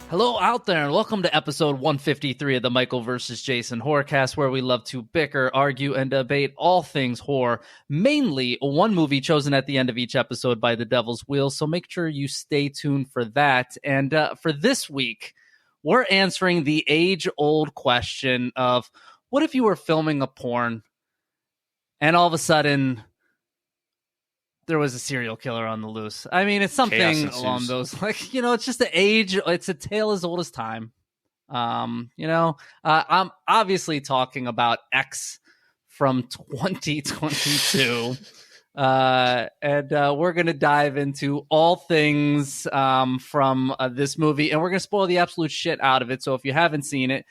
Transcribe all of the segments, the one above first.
Hello out there, and welcome to episode 153 of the Michael vs. Jason Horrorcast, where we love to bicker, argue, and debate all things horror, mainly one movie chosen at the end of each episode by the Devil's Wheel, so make sure you stay tuned for that. And for this week, we're answering the age-old question of, what if you were filming a porn, and all of a sudden there was a serial killer on the loose? I mean, it's something along those, like, it's just the age. It's a tale as old as time. I'm obviously talking about X from 2022. And we're going to dive into all things from this movie, and we're going to spoil the absolute shit out of it. So if you haven't seen it,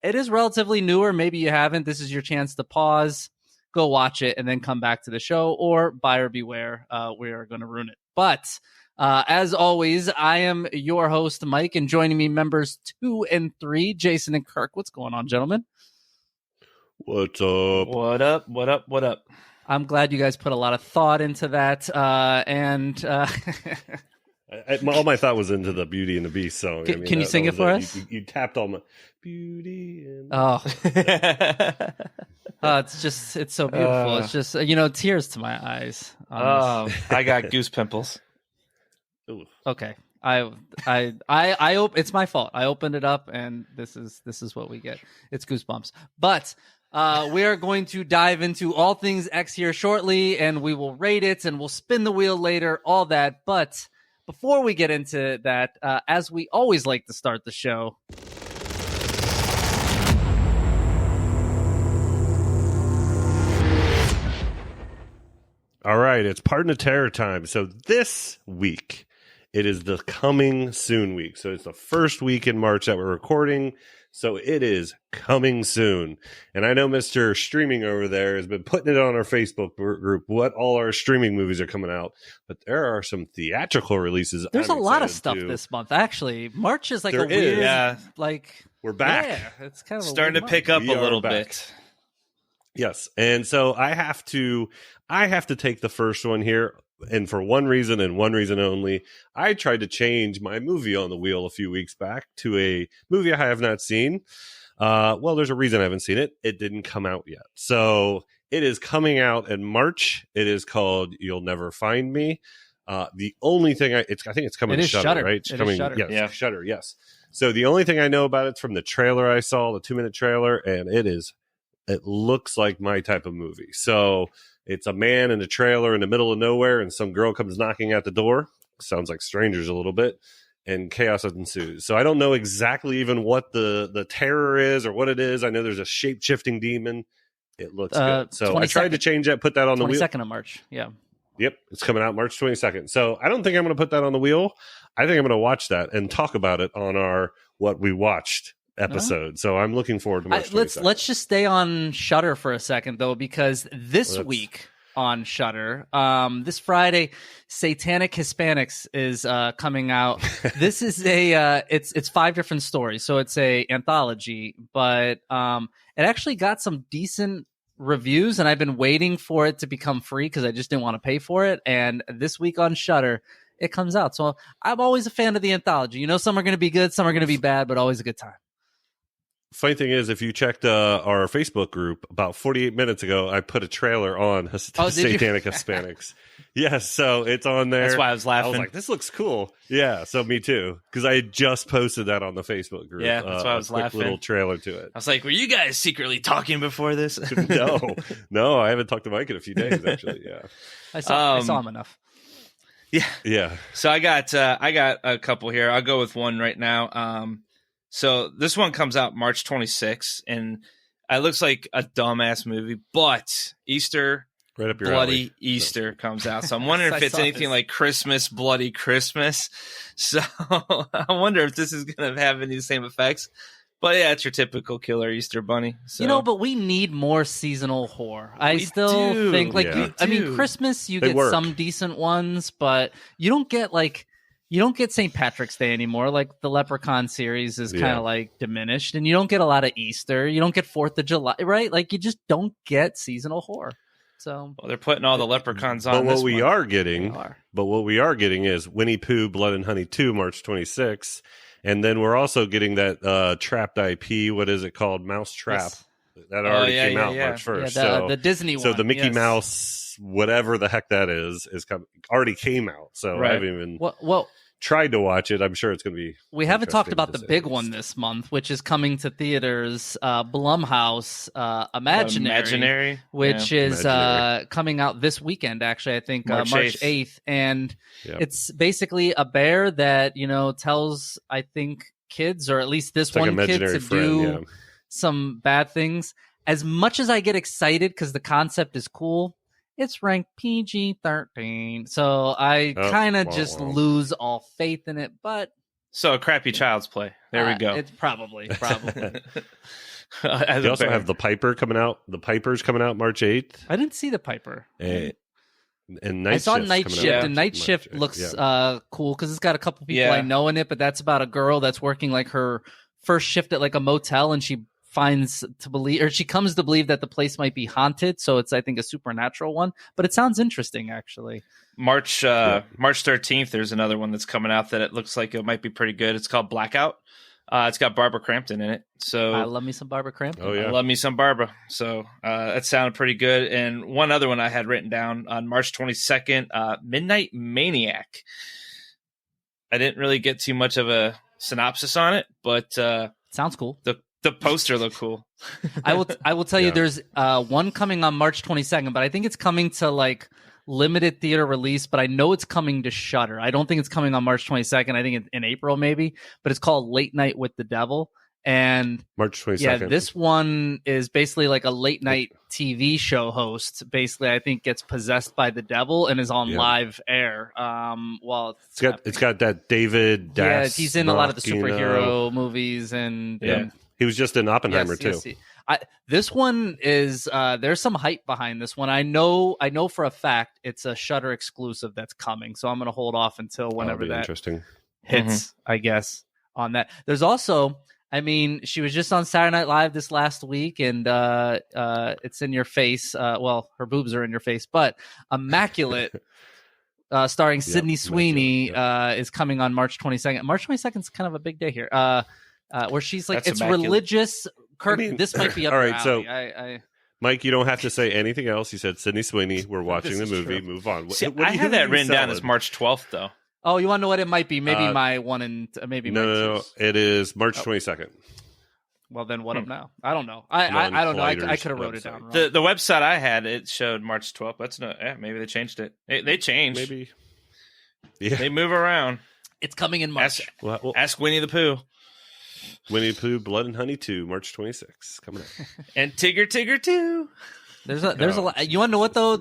it is relatively newer. Maybe you haven't. This is your chance to pause, go watch it, and then come back to the show, or buyer beware. We are going to ruin it. But as always, I am your host, Mike, and joining me, members 2 and 3, Jason and Kirk. What's going on, gentlemen? What's up? What up? What up? What up? I'm glad you guys put a lot of thought into that. All my thought was into the Beauty and the Beast song. Can you sing it for us? You tapped all my Beauty and it's so beautiful. It's just, tears to my eyes. I got goose pimples. Ooh. Okay. It's my fault. I opened it up, and this is what we get. It's goosebumps. But we are going to dive into all things X here shortly, and we will rate it, and we'll spin the wheel later, all that. But before we get into that, as we always like to start the show, all right, it's Pardon the Terror time. So this week, it is the coming soon week. So it's the first week in March that we're recording. So it is coming soon. And I know Mr. Streaming over there has been putting it on our Facebook group what all our streaming movies are coming out. But there are some theatrical releases. There's a lot of stuff this month, actually. March is like weird, we're back. Yeah, it's kind of starting to pick up a little bit. Yes. And so I have to take the first one here. And for one reason and one reason only, I tried to change my movie on the wheel a few weeks back to a movie I have not seen. Well, there's a reason I haven't seen it. It didn't come out yet. So it is coming out in March. It is called You'll Never Find Me. The only thing I think it's coming to Shudder, right? It's coming, Shudder. Yes, yeah. Shudder, yes. So the only thing I know about it's from the trailer I saw, the 2-minute trailer, and it looks like my type of movie. So it's a man in a trailer in the middle of nowhere, and some girl comes knocking at the door. Sounds like Strangers a little bit, and chaos ensues. So I don't know exactly even what the terror is or what it is. I know there's a shape-shifting demon. It looks good. So I tried to change that, put that on the wheel. 22nd of March, yeah. Yep, it's coming out March 22nd. So I don't think I'm going to put that on the wheel. I think I'm going to watch that and talk about it on our What We Watched episode. So I'm looking forward to March 22nd. Let's just stay on Shudder for a second, though, because this week on Shudder, this Friday, Satanic Hispanics is coming out. This is it's 5 different stories, so it's a anthology, but it actually got some decent reviews, and I've been waiting for it to become free because I just didn't want to pay for it. And this week on Shudder, it comes out. So I'm always a fan of the anthology. Some are going to be good, some are going to be bad, but always a good time. Funny thing is, if you checked our Facebook group about 48 minutes ago, I put a trailer on Satanic Hispanics. Yes, so it's on there. That's why I was laughing. I was like, this looks cool. Yeah, so me too, because I had just posted that on the Facebook group. Yeah, that's why I was laughing. Little trailer to it. I was like, were you guys secretly talking before this? No, I haven't talked to Mike in a few days, actually. Yeah, I saw him enough. Yeah. So I got a couple here. I'll go with one right now. So this one comes out March 26th, and it looks like a dumbass movie, but Easter, right up your Bloody alley. Easter comes out. So I'm wondering if it's anything like Christmas, Bloody Christmas. So I wonder if this is going to have any of the same effects. But yeah, it's your typical killer Easter bunny. So. But we need more seasonal horror. I still think, Christmas, you get some decent ones, but you don't get St. Patrick's Day anymore. Like the Leprechaun series is kind of diminished, and you don't get a lot of Easter. You don't get 4th of July, right? Like you just don't get seasonal horror. So they're putting all the leprechauns on. But what we are getting is Winnie Pooh, Blood and Honey 2, March 26th. And then we're also getting that trapped IP. What is it called? Mousetrap. Yes. That already came out March 1st. The Disney one. So the Mickey Mouse, whatever the heck that is already came out. So I haven't even tried to watch it. I'm sure it's going to be. We haven't talked about the big one this month, which is coming to theaters. Blumhouse, Imaginary, which is coming out this weekend. Actually, I think March 8th, and it's basically a bear that tells, I think, kids, or at least this one kid, to do some bad things. As much as I get excited because the concept is cool, it's ranked PG-13, so I kind of lose all faith in it. But so a crappy Child's Play. There we go. It's probably. They also have the Piper coming out. The Piper's coming out March 8th. I didn't see the Piper. And I saw Night Shift, and Night Shift looks cool because it's got a couple people I know in it. But that's about a girl that's working like her first shift at like a motel, and she comes to believe that the place might be haunted. So it's, I think, a supernatural one, but it sounds interesting actually. March 13th, there's another one that's coming out that it looks like it might be pretty good. It's called Blackout. It's got Barbara Crampton in it. So I love me some Barbara Crampton. Oh yeah, I love me some Barbara. So that sounded pretty good. And one other one I had written down on March 22nd, Midnight Maniac. I didn't really get too much of a synopsis on it, but sounds cool. The poster looked cool. I will tell you, there's one coming on March 22nd, but I think it's coming to like limited theater release. But I know it's coming to Shudder. I don't think it's coming on March 22nd. I think it's in April maybe. But it's called Late Night with the Devil. And March 22nd. Yeah, this one is basically like a late night TV show host. Basically, I think gets possessed by the devil and is on live air. It's got that David. Yeah, he's in a lot of the superhero movies, and he was just in Oppenheimer too. This one is there's some hype behind this one. I know for a fact it's a Shudder exclusive that's coming, so I'm going to hold off until whenever that hits. I guess on that. There's also, I mean, she was just on Saturday Night Live this last week, and it's in your face. Well, her boobs are in your face, but Immaculate, starring Sydney Sweeney, is coming on March 22nd. March 22nd is kind of a big day here, where she's like, it's religious. Kirk, this might be up all right. So, Mike, you don't have to say anything else. You said Sydney Sweeney. We're watching the movie. True. Move on. See, I had that written down as March 12th, though. Oh, you want to know what it might be? Maybe my one and maybe no. It is March 22nd. Well, then what up now? I don't know. I don't know. I could have wrote it down wrong. The website I had, it showed March 12th. That's not. Yeah, maybe they changed it. They changed. Maybe. Yeah. They move around. It's coming in March. Ask Winnie the Pooh. Winnie the Pooh, Blood and Honey 2, March 26th, coming up. And Tigger 2. There's a lot. You want to know what though?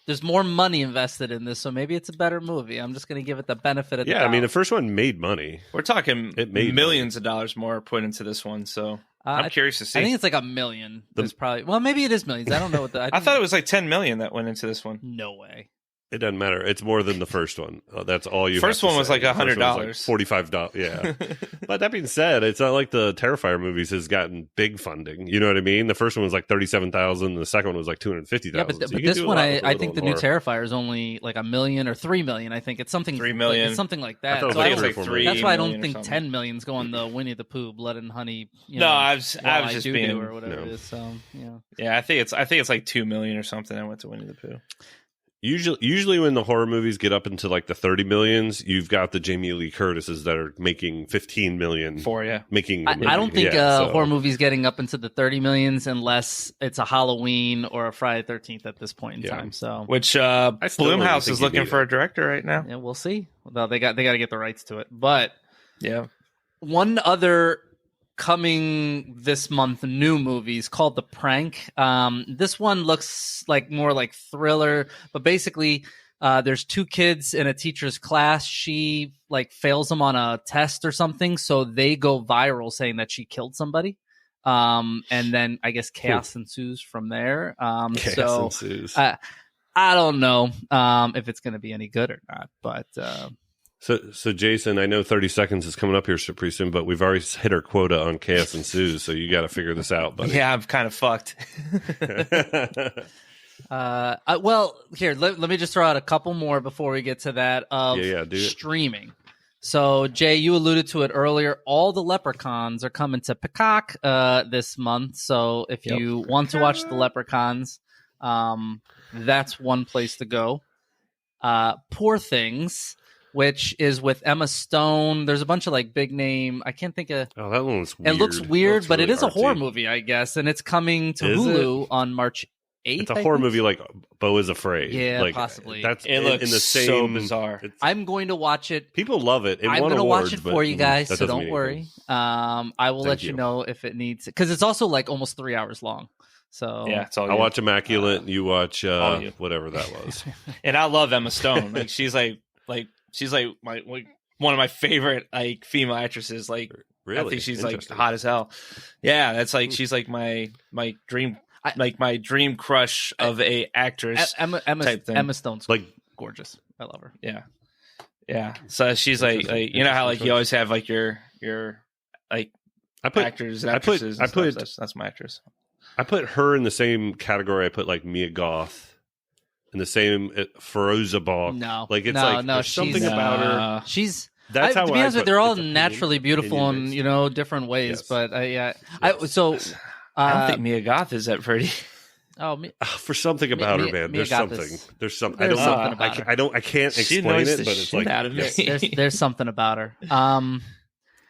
There's more money invested in this, so maybe it's a better movie. I'm just going to give it the benefit of the doubt. I mean, the first one made money. We're talking millions of dollars more put into this one, so I'm curious to see. I think it's like $1 million. Maybe it is millions. I don't know what I thought it was like $10 million that went into this one. No way. It doesn't matter. It's more than the first one. That's all you. First one was like $100, $45. Yeah. But that being said, it's not like the Terrifier movies has gotten big funding. You know what I mean? The first one was like $37,000. The second one was like $250,000. Yeah, but this one, I think the new Terrifier is only like $1 million or $3 million. I think it's something $3 million. It's something like that. So that's why I don't think $10 million's going the Winnie the Pooh, Blood and Honey. I was just being or whatever it is. So yeah, I think it's like $2 million or something. I went to Winnie the Pooh. Usually when the horror movies get up into like the 30 millions, you've got the Jamie Lee Curtises that are making 15 million making the movie. I don't think horror movies getting up into the 30 millions unless it's a Halloween or a Friday 13th at this point in time. So which Blumhouse is looking for a director right now. Yeah, we'll see. Well, they got to get the rights to it. But one other coming this month new movies called The Prank. This one looks like more like thriller, but basically there's two kids in a teacher's class. She like fails them on a test or something, so they go viral saying that she killed somebody. And then I guess chaos ensues from there. Chaos ensues. I don't know if it's going to be any good or not, but So Jason, I know 30 seconds is coming up here pretty soon, but we've already hit our quota on Chaos Ensues, so you got to figure this out, buddy. Yeah, I'm kind of fucked. Well, here, let me just throw out a couple more before we get to that of streaming. So, Jay, you alluded to it earlier. All the Leprechauns are coming to Peacock this month. So, if you want to watch the Leprechauns, that's one place to go. Poor Things, which is with Emma Stone. There's a bunch of like big name. I can't think of. Oh, that one looks weird. It looks weird, but really it is a artsy. horror movie, I guess, and it's coming to Is Hulu on March 8th. It's a horror movie like Beau is Afraid. Yeah, like, possibly. That's It looks in the same, so bizarre. I'm going to watch it. People love it. I'm going to watch it for you guys, so don't mean worry. anything. I will Thank let you you. know if it needs, because it's also like almost 3 hours long. So Yeah, it's all I you. watch Immaculate. You watch all you. whatever that was. And I love Emma Stone. Like she's like my one of my favorite like female actresses. Like Really, I think she's like Interesting. hot as hell. Yeah, that's like she's like my dream, like my dream crush of a actress. type thing. Emma Stone's Like gorgeous. I love her. Yeah. So she's like you know how like you always have like your like I put actors and I put- actresses. I and stuff. put- That's my actress. I put her in the same category. I put like Mia Goth in the same Feroza Balk. No, Like it's no, like no, there's something she's- about her. She's. That's how to be honest with you, put- they're all it's opinion- naturally beautiful in opinion-based. different ways. Yes. But Yes. I don't think Mia Goth is that pretty. For something about Mia- her, man. Mia There's Goth something. is- There's something. there's I something don't. about her. I don't. I can't She explain annoys it, the but it's shit like out of me. yes, there's something about her.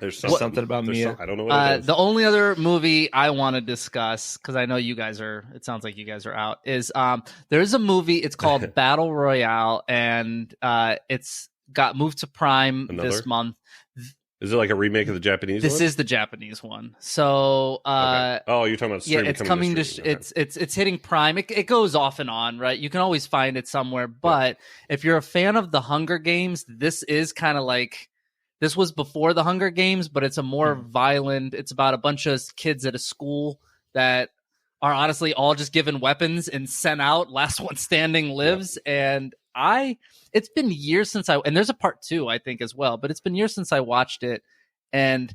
there's There's something about there's Mia. I don't know what it is. The only other movie I want to discuss, because I know you guys are, it sounds like you guys are out, is there's a movie, it's called Battle Royale, and it's got moved to Prime Another? this month. Is it like a remake of the Japanese This one? is the Japanese one. So Okay. Oh, you're talking about yeah, streaming it's coming to streaming. Okay. it's hitting Prime. It goes off and on, right? You can always find it somewhere, but if you're a fan of the Hunger Games, this is kind of like, this was before the Hunger Games, but it's a more violent. It's about a bunch of kids at a school that are honestly all just given weapons and sent out. Last one standing lives. And it's been years since and there's a part 2, I think, as well, but it's been years since I watched it. And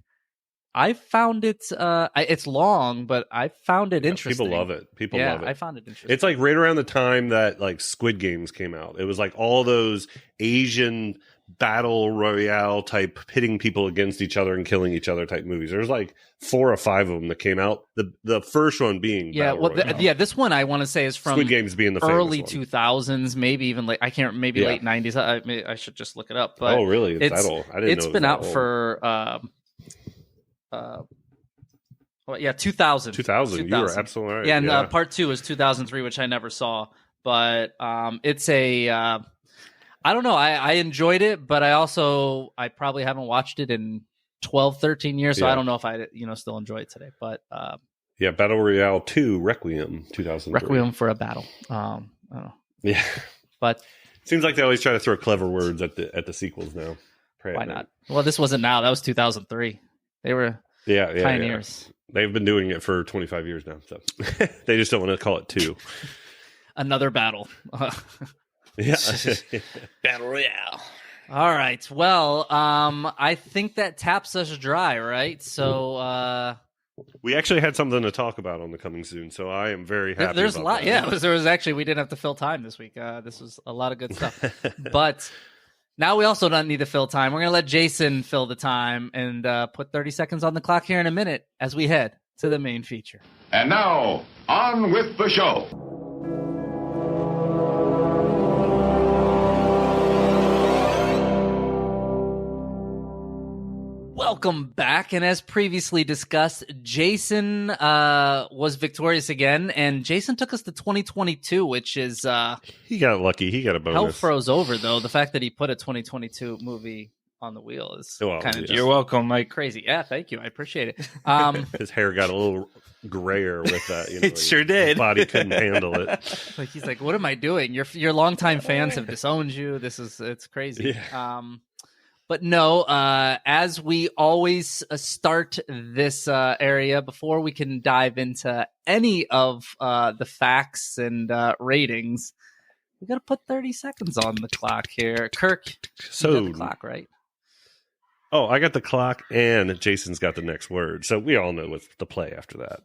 I found it, it's long, but I found it interesting. People love it. People love it. I found it interesting. It's like right around the time that like Squid Games came out. It was like all those Asian battle royale type pitting people against each other and killing each other type movies. There's like 4 or 5 of them that came out. The first one being Battle Royale. This one I want to say is from Squid Games being the early famous one. 2000s, maybe even like late 90s. I should just look it up. But Oh, really? It's that old. I didn't know it's it was been that out old. for 2000. 2000. You were absolutely right. Yeah, and part 2 is 2003, which I never saw. But it's a I don't know. I enjoyed it, but I probably haven't watched it in 12, 13 years, so Yeah. I don't know if I still enjoy it today. But Yeah, Battle Royale 2 Requiem 2003. Requiem for a Battle. I don't know. Yeah. But Seems like they always try to throw clever words at the sequels now. Pray why it not? Well, this wasn't now. That was 2003. They were Yeah, pioneers. Yeah. They've been doing it for 25 years now, so they just don't want to call it 2. Another battle. Yeah. Battle Royale. All right. Well, I think that taps us dry, right? So We actually had something to talk about on the coming soon, so I am very happy. there's a about lot. that. Yeah, there was actually, we didn't have to fill time this week. This was a lot of good stuff. But now we also don't need to fill time. We're going to let Jason fill the time and put 30 seconds on the clock here in a minute as we head to the main feature. And now, on with the show. Welcome back. And as previously discussed, Jason was victorious again. And Jason took us to 2022, which is He got lucky. He got a bonus. hell froze over, though. The fact that he put a 2022 movie on the wheel is Well, kind of yeah. just You're welcome, Mike. crazy. Yeah, thank you. I appreciate it. His hair got a little grayer with that. It sure did. His body couldn't handle it. Like he's like, what am I doing? Your longtime fans have disowned you. It's crazy. Yeah. But no, as we always start this area, before we can dive into any of the facts and ratings, we got to put 30 seconds on the clock here. Kirk, you So, got the clock, right? oh, I got the clock, and Jason's got the next word. So we all know what's the play after that.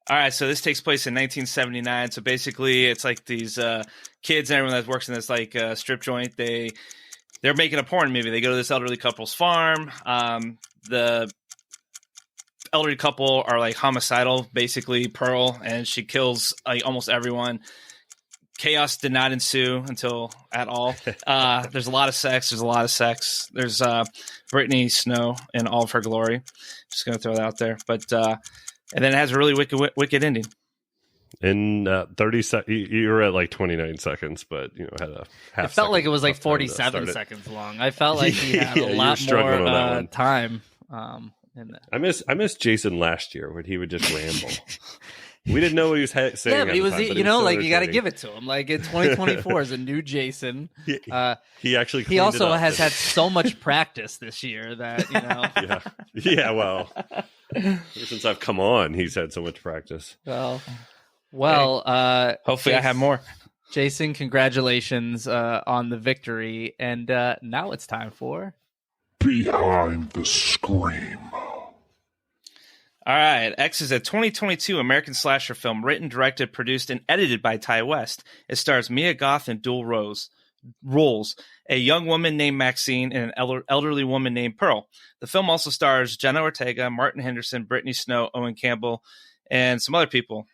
All right, so this takes place in 1979. So basically, it's like these kids and everyone that works in this like strip joint. they're making a porn movie. They go to this elderly couple's farm. The elderly couple are like homicidal, basically Pearl, and she kills like almost everyone. Chaos did not ensue until at all. There's a lot of sex. There's Brittany Snow in all of her glory. Just going to throw that out there. But and then it has a really wicked ending. In 30 seconds, you were at like 29 seconds, but had a half. It felt like it was like 47 seconds long. I felt like he had a lot more time. I miss Jason last year when he would just ramble. We didn't know what he was saying. Yeah, but he was, time, but like you got to give it to him. Like in 2024 is a new Jason. He actually he also has had so much practice this year that yeah. Well, since I've come on, he's had so much practice. Well, hopefully I have more. Jason, congratulations on the victory, and now it's time for Behind the Scream. All right, X is a 2022 American slasher film written, directed, produced, and edited by Ty West. It stars Mia Goth in dual roles, a young woman named Maxine and an elderly woman named Pearl. The film also stars Jenna Ortega, Martin Henderson, Brittany Snow, Owen Campbell, and some other people.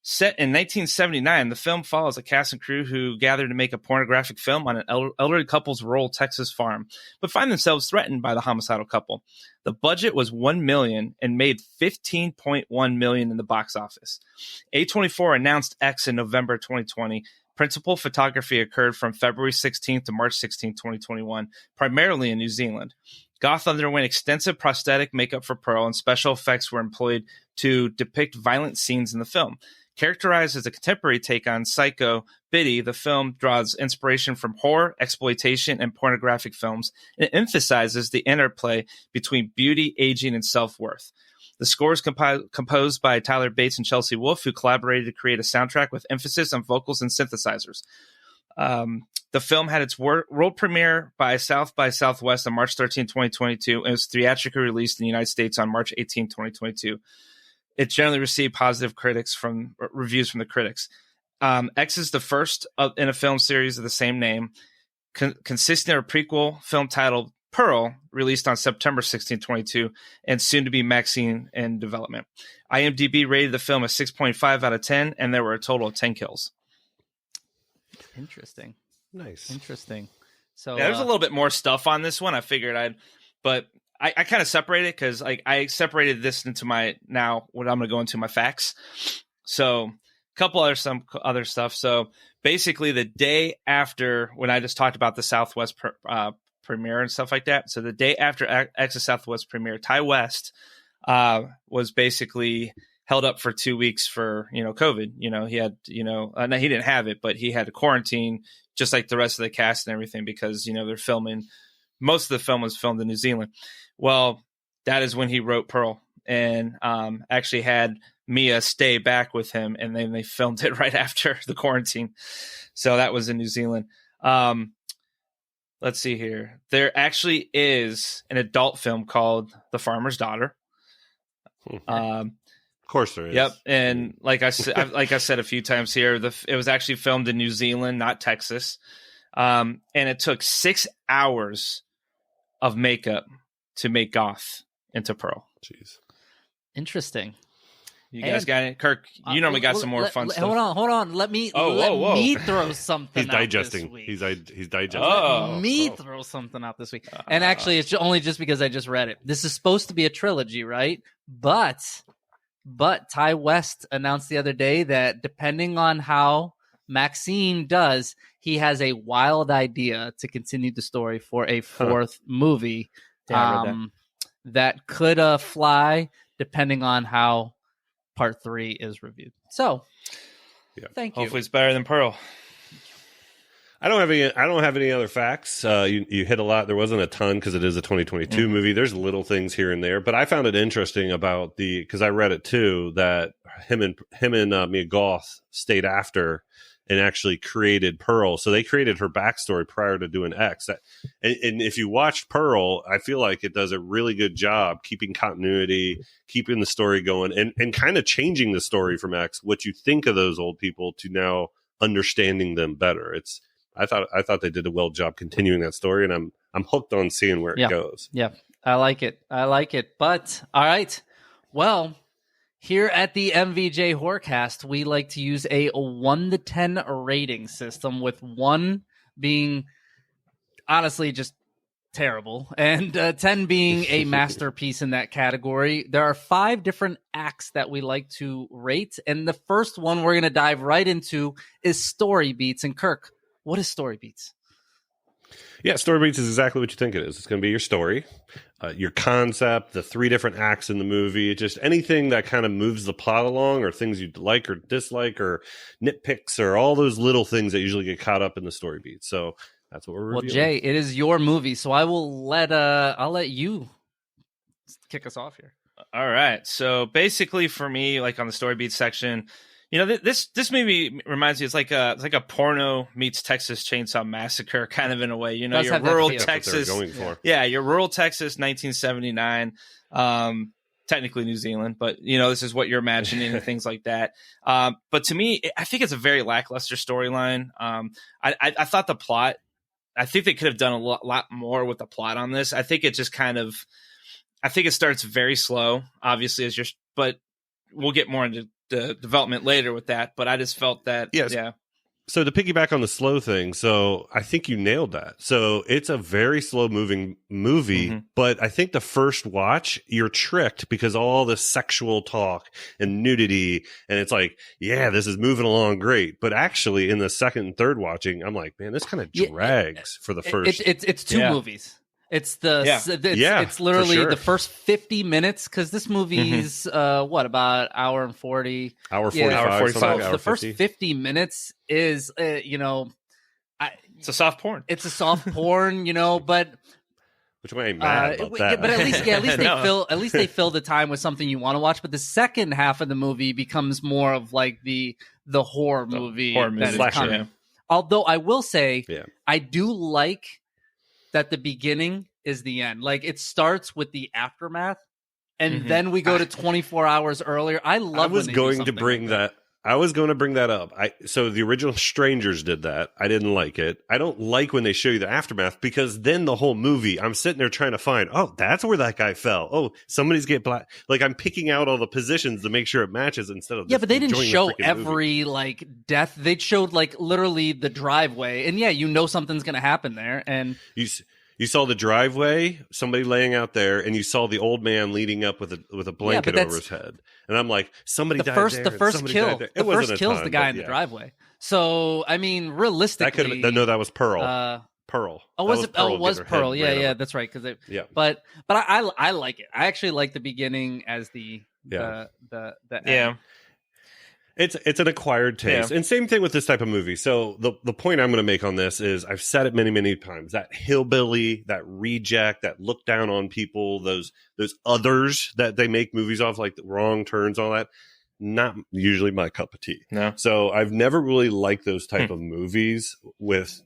Set in 1979, the film follows a cast and crew who gather to make a pornographic film on an elderly couple's rural Texas farm, but find themselves threatened by the homicidal couple. The budget was $1 million and made $15.1 million in the box office. A24 announced X in November 2020. Principal photography occurred from February 16th to March 16th, 2021, primarily in New Zealand. Goth underwent extensive prosthetic makeup for Pearl, and special effects were employed to depict violent scenes in the film. Characterized as a contemporary take on Psycho, Biddy, the film draws inspiration from horror, exploitation, and pornographic films, and it emphasizes the interplay between beauty, aging, and self-worth. The score is composed by Tyler Bates and Chelsea Wolfe, who collaborated to create a soundtrack with emphasis on vocals and synthesizers. The film had its world premiere by South by Southwest on March 13, 2022, and was theatrically released in the United States on March 18, 2022. It generally received positive reviews from the critics. X is the first in a film series of the same name, consisting of a prequel film titled Pearl, released on September 16, 2022, and soon to be Maxine in development. IMDb rated the film a 6.5 out of 10, and there were a total of 10 kills. Interesting. Nice. Interesting. So there's a little bit more stuff on this one. I figured but I kind of separated it because I separated this into my what I'm going to go into my facts. So some other stuff. So basically the day after, when I just talked about the Southwest premiere and stuff like that. So the day after X's Southwest premiere, Ty West was basically held up for 2 weeks for, COVID. He had, no, he didn't have it, but he had to quarantine just like the rest of the cast and everything because, they're filming. Most of the film was filmed in New Zealand. Well, that is when he wrote Pearl and actually had Mia stay back with him, and then they filmed it right after the quarantine. So that was in New Zealand. Let's see here. There actually is an adult film called The Farmer's Daughter. Of course there is. Yep, and like I said a few times here, it was actually filmed in New Zealand, not Texas, and it took 6 hours of makeup to make Goth into Pearl. Jeez. Interesting. You guys got it? Kirk, you normally got some more fun stuff. Hold on. Let me throw something He's digesting. out this week. He's digesting. Throw something out this week. And actually, it's only just because I just read it. This is supposed to be a trilogy, right? But Ty West announced the other day that depending on how Maxine does, he has a wild idea to continue the story for a fourth movie that could fly depending on how part 3 is reviewed. So, thank you. Hopefully it's better than Pearl. I don't have any other facts. You hit a lot. There wasn't a ton because it is a 2022 movie. There's little things here and there, but I found it interesting about because I read it too, that him and Mia Goth stayed after and actually created Pearl. So they created her backstory prior to doing X. And if you watched Pearl, I feel like it does a really good job keeping continuity, keeping the story going, and kind of changing the story from X, what you think of those old people, to now understanding them better. I thought they did a well job continuing that story, and I'm hooked on seeing where it goes. Yeah, I like it. But all right, well, here at the MVJ Horrorcast, we like to use a 1 to 10 rating system, with 1 being honestly just terrible and 10 being a masterpiece in that category. There are 5 different acts that we like to rate, and the first one we're going to dive right into is story beats. And Kirk, what is story beats? Yeah, story beats is exactly what you think it is. It's going to be your story, your concept, the 3 different acts in the movie, just anything that kind of moves the plot along, or things you like or dislike, or nitpicks, or all those little things that usually get caught up in the story beats. So that's what we're reviewing. Well, Jay, it is your movie, so I'll let you kick us off here. All right. So basically, for me, like on the story beats section, this movie reminds me, it's like a porno meets Texas Chainsaw Massacre kind of in a way. Your rural Texas, your rural Texas, 1979. Technically New Zealand, but this is what you're imagining and things like that. But to me, I think it's a very lackluster storyline. I thought the plot, I think they could have done a lot more with the plot on this. I think it just I think it starts very slow, obviously, but we'll get more into the development later with that. But I just felt that, yeah. So to piggyback on the slow thing, so I think you nailed that. So it's a very slow moving movie, but I think the first watch, you're tricked because all the sexual talk and nudity, and it's like, yeah, this is moving along great. But actually in the second and third watching, I'm like, man, this kind of drags for the first. It's 2 movies. It's it's literally the first 50 minutes, because this movie's about hour and 40, hour 45. The first 50 minutes is it's a soft porn. It's a soft porn, but which way ain't mad about that. But at least they fill the time with something you want to watch. But the second half of the movie becomes more of like the horror movie. Although I will say, I do like that the beginning is the end. Like, it starts with the aftermath, and then we go to 24 hours earlier. I was going to bring that up. So the original Strangers did that. I didn't like it. I don't like when they show you the aftermath, because then the whole movie, I'm sitting there trying to find, oh, that's where that guy fell. Oh, somebody's get black. Like, I'm picking out all the positions to make sure it matches instead of but they didn't show every like death. They showed like literally the driveway, and something's gonna happen there. And you saw the driveway, somebody laying out there, and you saw the old man leading up with a blanket over his head. And I'm like, somebody died there. The first kill. The first kill's the guy in the driveway. So I mean, realistically, that was Pearl. Pearl. Oh, was it? Oh, it was Pearl. Yeah, that's right. But I like it. I actually like the beginning as the end. It's an acquired taste. And same thing with this type of movie. So the point I'm going to make on this is, I've said it many, many times, that hillbilly, that reject, that look down on people, those others that they make movies off, like the Wrong Turns, all that, not usually my cup of tea. No. So I've never really liked those type of movies, with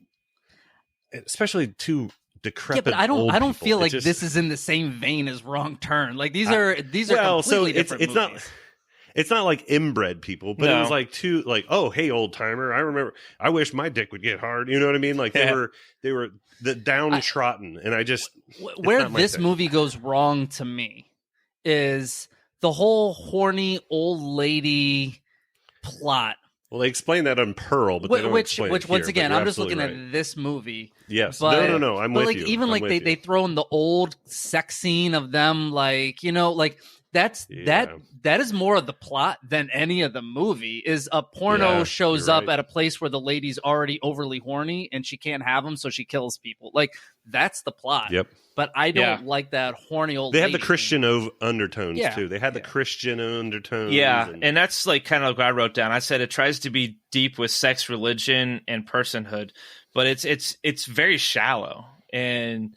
especially too decrepit. Yeah, but I don't feel like this is in the same vein as Wrong Turn. Like these are completely different movies. It's not like inbred people, but it was like oh, hey, old timer, I remember, I wish my dick would get hard. You know what I mean? Like they were the downtrodden, and I just, where this movie goes wrong to me is the whole horny old lady plot. Well, they explain that on Pearl, but they don't explain it here, once again, I'm just looking at this movie. Yes, but, no, I'm with like, you. Even like they throw in the old sex scene of them, like that is more of the plot than any of the movie. Is a porno shows up at a place where the lady's already overly horny and she can't have them, so she kills people. Like, that's the plot. Yep. But I don't like that horny old. They lady. had the Christian undertones too. They had the Christian undertones. Yeah, and that's like kind of like what I wrote down. I said it tries to be deep with sex, religion, and personhood, but it's very shallow. And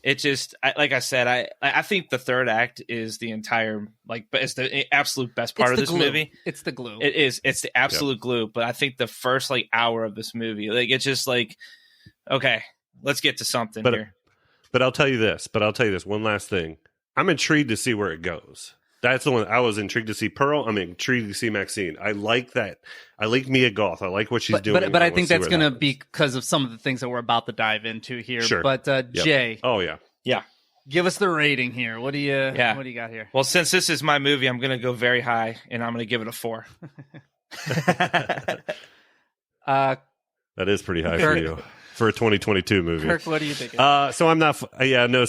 it just, like I said, I think the third act is the entire, like, it's the absolute best part of this movie. It's the glue. It is. It's the absolute glue. But I think the first like hour of this movie, like, it's just like, okay, let's get to something here. But I'll tell you this. One last thing. I'm intrigued to see where it goes. That's the one I was intrigued to see. Pearl, I'm intrigued to see Maxine. I like that. I like Mia Goth. I like what she's doing. But I think that's going to be because of some of the things that we're about to dive into here. Sure. But Jay, oh yeah, give us the rating here. What do you got here? Well, since this is my movie, I'm going to go very high, and I'm going to give it a 4. that is pretty high for you for a 2022 movie. Kirk, what do you think? So I'm not.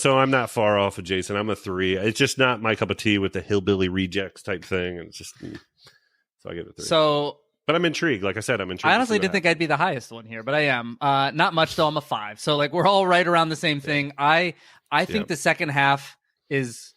So I'm not far off of Jason. I'm a 3. It's just not my cup of tea with the hillbilly rejects type thing. And it's just so I give it a 3. So, but I'm intrigued. Like I said, I'm intrigued. I honestly didn't think I'd be the highest one here, but I am. Not much though. I'm a 5. So like we're all right around the same thing. I think the second half is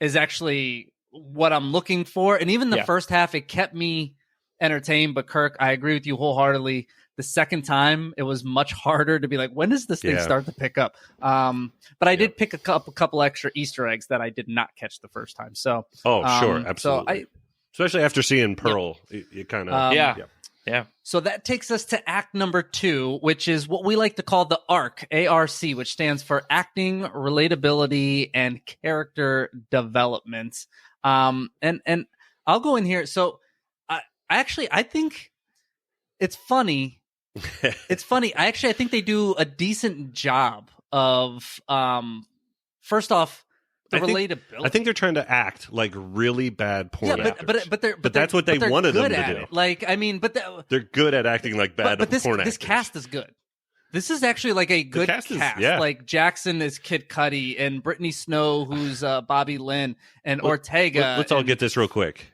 actually what I'm looking for, and even the first half, it kept me entertained. But Kirk, I agree with you wholeheartedly. The second time, it was much harder to be like, when does this thing start to pick up? But I did pick a couple extra Easter eggs that I did not catch the first time. So, sure, absolutely. So especially after seeing Pearl, you kind of, yeah. So that takes us to act number 2, which is what we like to call the ARC, ARC, which stands for acting, relatability, and character development. And I'll go in here. So I think it's funny. It's funny. I think they do a decent job of, first off, relatability. I think they're trying to act like really bad porn actors. But that's what they wanted them to do. It. Like, I mean, they're good at acting like bad porn actors. This cast is good. This is actually like a good cast. Like Jackson is Kid Cudi, and Brittany Snow, who's Bobby Lynn, and Ortega. Let's all get this real quick.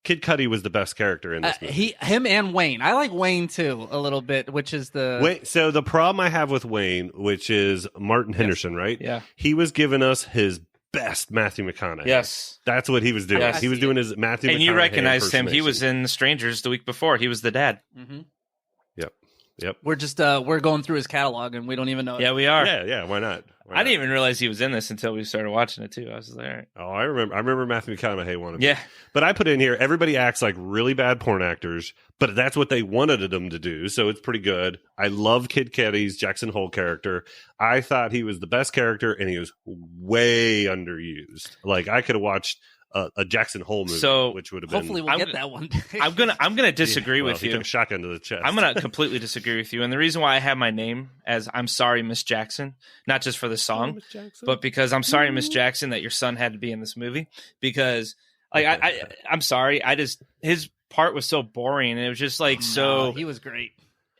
Kid Cudi was the best character in this movie. Him and Wayne. I like Wayne too a little bit, which is So the problem I have with Wayne, which is Martin Henderson, right? Yeah. He was giving us his best Matthew McConaughey. Yes. That's what he was doing. Yes. He was doing his Matthew McConaughey. And you recognized him. He was in The Strangers the week before. He was the dad. Mm-hmm. Yep. We're just we're going through his catalog and we don't even know it. Yeah, we are. Yeah, why not? I didn't even realize he was in this until we started watching it too. I was there. Oh, I remember Matthew McConaughey wanted. Yeah. But I put in here, everybody acts like really bad porn actors, but that's what they wanted them to do, so it's pretty good. I love Kid Cudi's Jackson Hole character. I thought he was the best character, and he was way underused. Like, I could have watched a Jackson Hole movie, which would have been. Hopefully, we'll get that one day. I'm gonna disagree with you. You. Took a shotgun to the chest. I'm gonna completely disagree with you, and the reason why I have my name as "I'm sorry, Miss Jackson," not just for the song, but because I'm sorry, Miss Jackson, that your son had to be in this movie. Because, like, I'm sorry, his part was so boring, and it was just like he was great.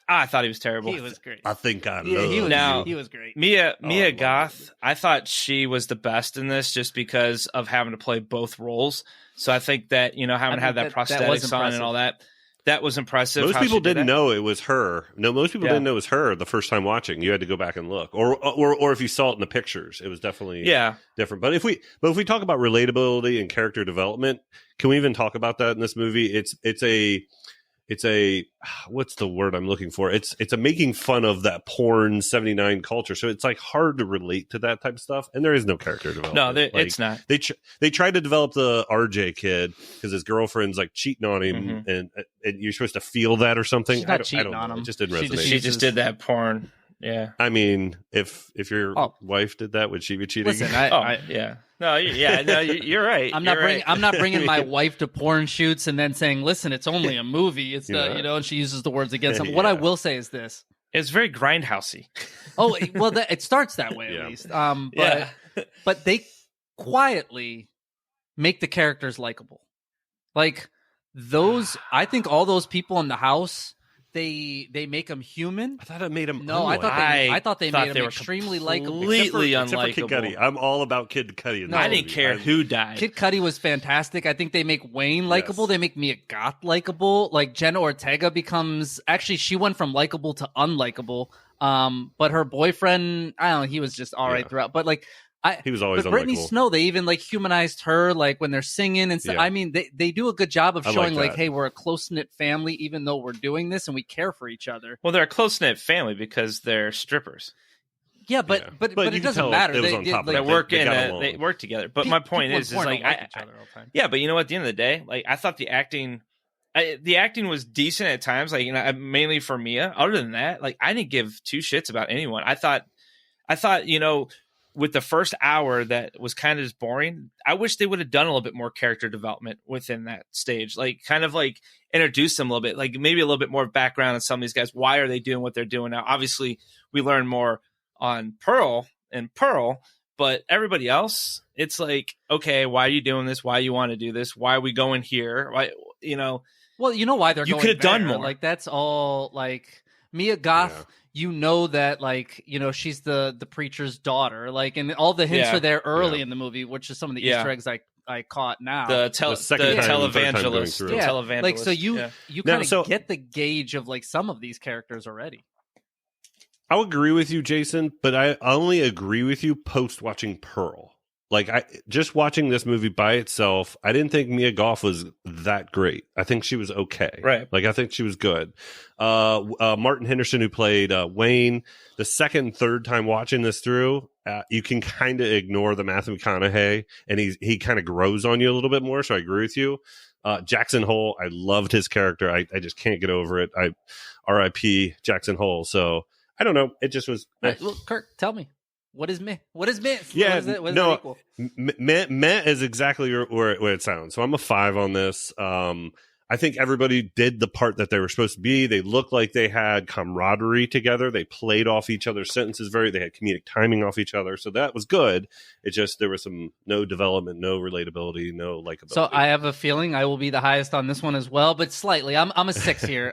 I thought he was terrible. He was great. I think I love he was great. Mia Goth, I thought she was the best in this just because of having to play both roles. So I think that, having to have that prosthetics on and all that was impressive. Most people didn't know it was her. No, most people didn't know it was her the first time watching. You had to go back and look, or if you saw it in the pictures, it was definitely different. But if we talk about relatability and character development, can we even talk about that in this movie? It's a what's the word I'm looking for? It's a making fun of that porn 79 culture. So it's like hard to relate to that type of stuff. And there is no character development. No, it's not. They tried to develop the RJ kid because his girlfriend's like cheating on him, and you're supposed to feel that or something. She's not cheating on him. It just didn't resonate. She just did that porn. Yeah. I mean, if your wife did that, would she be cheating? Listen, yeah. No, you're right. I'm not bringing my wife to porn shoots and then saying, "Listen, it's only a movie." It's and she uses the words against him. What I will say is this: it's very grindhousey. Oh well, it starts that way at least. But they quietly make the characters likable. Like those, I think all those people in the house. They make them human. I thought it made them. No, I thought they made them extremely likable. Completely unlikable. Except for Kid Cudi. I'm all about Kid Cudi. I didn't care who died. Kid Cudi was fantastic. I think they make Wayne likable. Yes. They make Mia Goth likable. Like Jenna Ortega she went from likable to unlikable. But her boyfriend, I don't know, he was just all right throughout. But like. He was always but Brittany Snow, they even like humanized her, like when they're singing and stuff. I mean, they do a good job of showing like, hey, we're a close knit family, even though we're doing this and we care for each other. Well, they're a close knit family because they're strippers. Yeah, but it doesn't matter. They work together. But my point is like, but you know what? At the end of the day, like I thought the acting was decent at times. Like mainly for Mia. Other than that, like I didn't give two shits about anyone. I thought with the first hour that was kind of just boring, I wish they would have done a little bit more character development within that stage. Like kind of like introduce them a little bit, like maybe a little bit more background on some of these guys. Why are they doing what they're doing now? Obviously we learn more on Pearl, but everybody else, it's like, okay, why are you doing this? Why you want to do this? Why are we going here? Why, Well, you know why they're You going could have done there. more. Like that's all like Mia Goth. Yeah. You know that like she's the preacher's daughter. Like, and all the hints Yeah. are there early Yeah. in the movie, which is some of the Yeah. Easter eggs I caught now. the second time, third time going televangelist, through. the yeah, televangelist. like so you Yeah. you Now, kind of so- get the gauge of like some of these characters already. I'll agree with you, Jason, but I only agree with you post watching Pearl. Like I just watching this movie by itself, I didn't think Mia Goth was that great. I think she was okay. Right. Like I think she was good. Martin Henderson, who played Wayne, the second and third time watching this through, you can kind of ignore the Matthew McConaughey, and he kind of grows on you a little bit more. So I agree with you. Jackson Hole, I loved his character. I just can't get over it. R.I.P. Jackson Hole. So I don't know. It just was. Well, Kirk, tell me, what is myth? What is myth? Yeah, what is it, what does no, it equal? Meh is exactly where it sounds. So I'm a 5 on this. I think everybody did the part that they were supposed to be. They looked like they had camaraderie together. They played off each other's sentences they had comedic timing off each other. So that was good. It just, there was no development, no relatability, no likability. So I have a feeling I will be the highest on this one as well, but slightly. I'm a 6 here.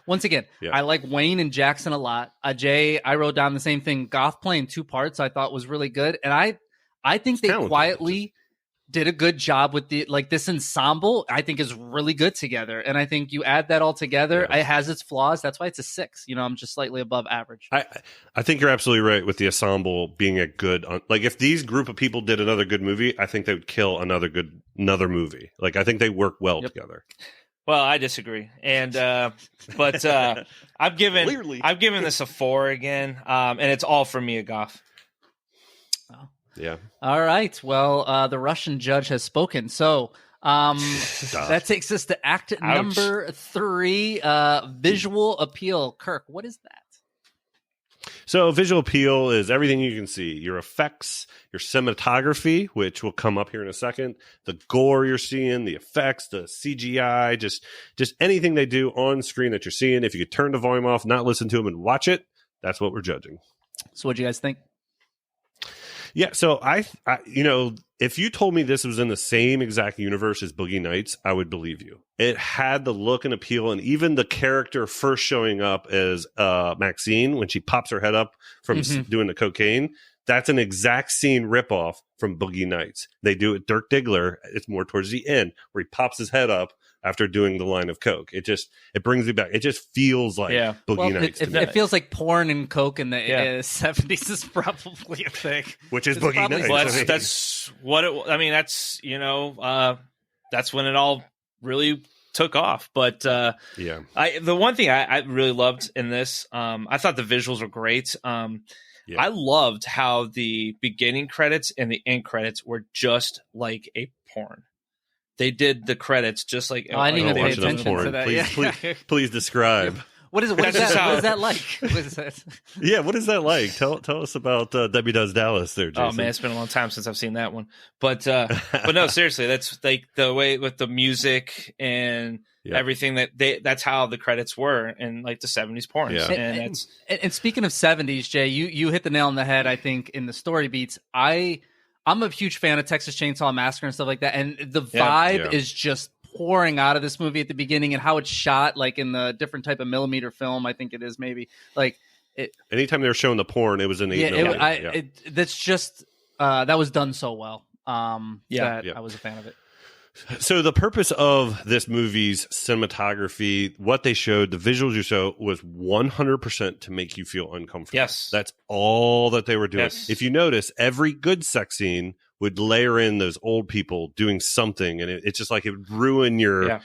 Once again, Yeah. I like Wayne and Jackson a lot. Jay, I wrote down the same thing. Goth playing 2 parts I thought was really good, and I think they talented. quietly did a good job with this ensemble. I think is really good together, and I think you add that all together, Yeah. it has its flaws. That's why it's a 6. I'm just slightly above average. I think you're absolutely right with the ensemble being a good, like if these group of people did another good movie, I think they would kill another movie. Like I think they work well Yep. together. Well, I disagree, and but I'm giving this a 4 again, and it's all for Mia Goth. Yeah. All right. Well, the Russian judge has spoken. So that takes us to act number 3, visual appeal. Kirk, what is that? So visual appeal is everything you can see. Your effects, your cinematography, which will come up here in a second, the gore you're seeing, the effects, the CGI, just anything they do on screen that you're seeing. If you could turn the volume off, not listen to them and watch it, that's what we're judging. So what do you guys think? Yeah, so I if you told me this was in the same exact universe as Boogie Nights, I would believe you. It had the look and appeal, and even the character first showing up as Maxine when she pops her head up from doing the cocaine. That's an exact scene ripoff from Boogie Nights. They do it Dirk Diggler. It's more towards the end where he pops his head up after doing the line of coke. It brings me back. It just feels like Boogie Nights. It feels like porn and coke in the Yeah. 70s is probably a thing. Which is It's Boogie probably- Nights. Well, I mean, that's what it. I mean, that's that's when it all really took off. But yeah. the one thing I really loved in this, I thought the visuals were great. Yeah. I loved how the beginning credits and the end credits were just like a porn. They did the credits just like. Oh, I didn't even pay watch enough attention to porn. that. Please describe. What is That's that? just how- What is that like? What is that? Yeah, what is that like? Tell us about Debbie Does Dallas there, Jason. Oh man, it's been a long time since I've seen that one. But no, seriously, that's like the way with the music and Yeah. everything that's how the credits were in like the 70s porn. Yeah. And that's And speaking of 70s, Jay, you hit the nail on the head, I think, in the story beats. I'm a huge fan of Texas Chainsaw Massacre and stuff like that. And the vibe Yeah. is just pouring out of this movie at the beginning, and how it's shot, like in the different type of millimeter film, I think it is maybe. Like Anytime they were showing the porn, it was an 8 yeah, millimeter. that's just that was done so well. Yeah. I was a fan of it. So the purpose of this movie's cinematography, what they showed, the visuals you saw, was 100% to make you feel uncomfortable. Yes. That's all that they were doing. Yes. If you notice, every good sex scene would layer in those old people doing something, and it's just like it would ruin your